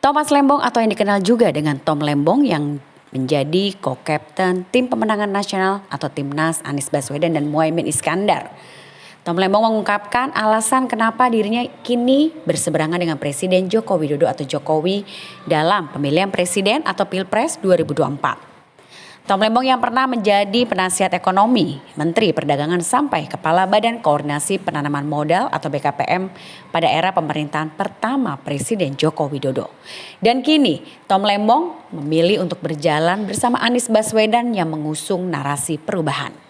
Thomas Lembong atau yang dikenal juga dengan Tom Lembong yang menjadi co-captain tim pemenangan nasional atau Timnas Anies Baswedan dan Muhaimin Iskandar. Tom Lembong mengungkapkan alasan kenapa dirinya kini berseberangan dengan Presiden Joko Widodo atau Jokowi dalam pemilihan presiden atau Pilpres 2024. Tom Lembong yang pernah menjadi penasihat ekonomi, Menteri Perdagangan sampai Kepala Badan Koordinasi Penanaman Modal atau BKPM pada era pemerintahan pertama Presiden Joko Widodo. Dan kini Tom Lembong memilih untuk berjalan bersama Anies Baswedan yang mengusung narasi perubahan.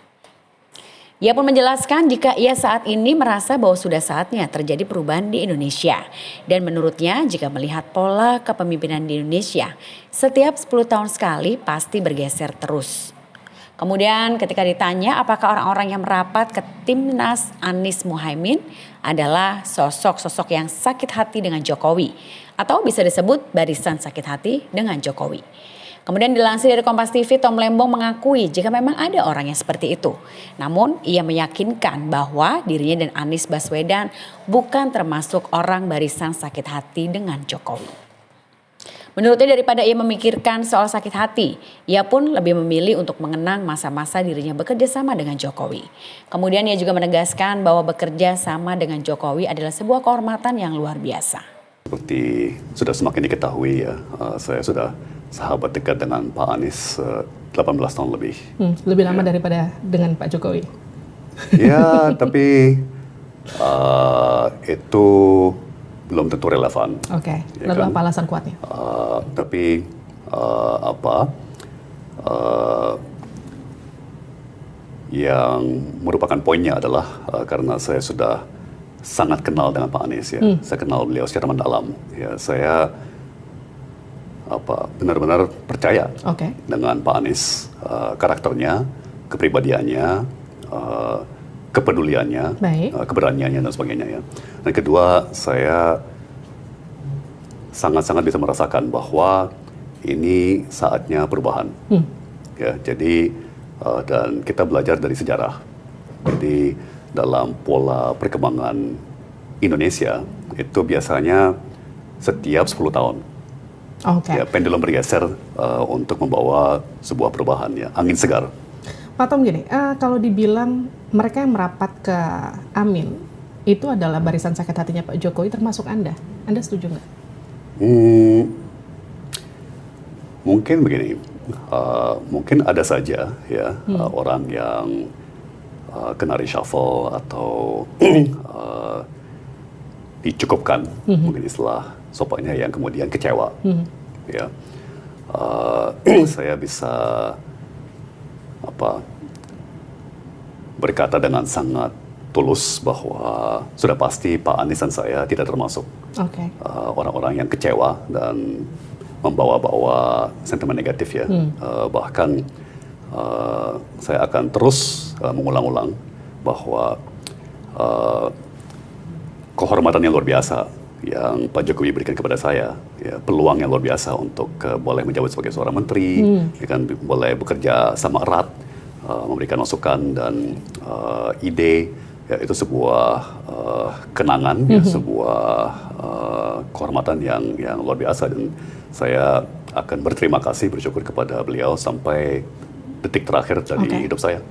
Ia pun menjelaskan jika ia saat ini merasa bahwa sudah saatnya terjadi perubahan di Indonesia. Dan menurutnya jika melihat pola kepemimpinan di Indonesia, setiap 10 tahun sekali pasti bergeser terus. Kemudian ketika ditanya apakah orang-orang yang merapat ke Timnas Anies Muhaimin adalah sosok-sosok yang sakit hati dengan Jokowi. Atau bisa disebut barisan sakit hati dengan Jokowi. Kemudian dilansir dari Kompas TV, Tom Lembong mengakui jika memang ada orang yang seperti itu. Namun ia meyakinkan bahwa dirinya dan Anies Baswedan bukan termasuk orang barisan sakit hati dengan Jokowi. Menurutnya daripada ia memikirkan soal sakit hati, ia pun lebih memilih untuk mengenang masa-masa dirinya bekerja sama dengan Jokowi. Kemudian ia juga menegaskan bahwa bekerja sama dengan Jokowi adalah sebuah kehormatan yang luar biasa. Seperti sudah semakin diketahui ya, saya sudah sahabat dekat dengan Pak Anies 18 tahun lebih. Lebih lama daripada dengan Pak Jokowi. Ya, tapi itu belum tentu relevan. Oke, ya lalu kan? apa alasan kuatnya? Tapi yang merupakan poinnya adalah karena saya sudah sangat kenal dengan Pak Anies ya. Saya kenal beliau secara mendalam. Ya, saya benar-benar percaya dengan Pak Anies, karakternya, kepribadiannya, kepeduliannya, keberaniannya dan sebagainya ya. Dan kedua, saya sangat-sangat bisa merasakan bahwa ini saatnya perubahan. Ya, jadi dan kita belajar dari sejarah. Jadi dalam pola perkembangan Indonesia itu biasanya setiap 10 tahun. Ya, pendulum bergeser untuk membawa sebuah perubahan ya, angin segar. Pak Tom gini, kalau dibilang mereka yang merapat ke Amin itu adalah barisan sakit hatinya Pak Jokowi, termasuk Anda setuju nggak? Mungkin begini, mungkin ada saja ya orang yang kena reshuffle atau dicukupkan, mungkin istilah sopannya yang kemudian kecewa. Ya, saya bisa berkata dengan sangat tulus bahwa sudah pasti Pak Anies dan saya tidak termasuk orang-orang yang kecewa dan membawa-bawa sentimen negatif ya. Bahkan saya akan terus mengulang-ulang bahwa kehormatan yang luar biasa yang Pak Jokowi berikan kepada saya, ya, peluang yang luar biasa untuk boleh menjabat sebagai seorang menteri, ya kan, boleh bekerja sama erat, memberikan masukan dan ide, ya, itu sebuah kenangan, ya, sebuah kehormatan yang luar biasa dan saya akan berterima kasih, bersyukur kepada beliau sampai detik terakhir dari hidup saya.